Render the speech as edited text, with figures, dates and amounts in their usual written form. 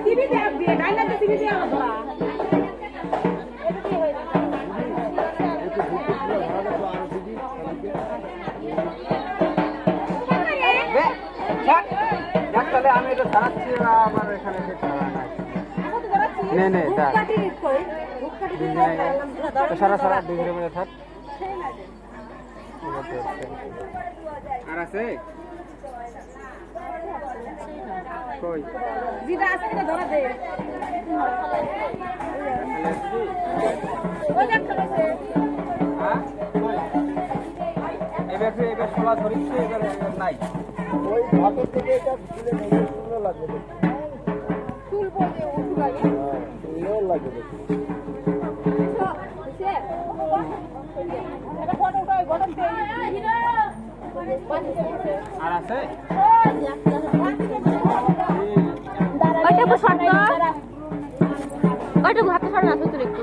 TV দিয়ে Dyna তো TV দিয়ে ধরা তাহলে আমি এটা ছাড়াচ্ছি আমার এখানে নেই নেই সারা সারা ডিগ্রি মিলে থাক আর আছে কই জিদা আছে কিনা ধরা দে ওই দেখ চলেছে হ্যাঁ এবার খোলা ধরিচ্ছে এবার নাই ওই ভাতের থেকে এটা খুলে নিয়ে সুন্দর লাগবে চুল পড়ে উঠু লাগে সুন্দর লাগবে আর আছে ওইটা হাতে সর না তুই একটু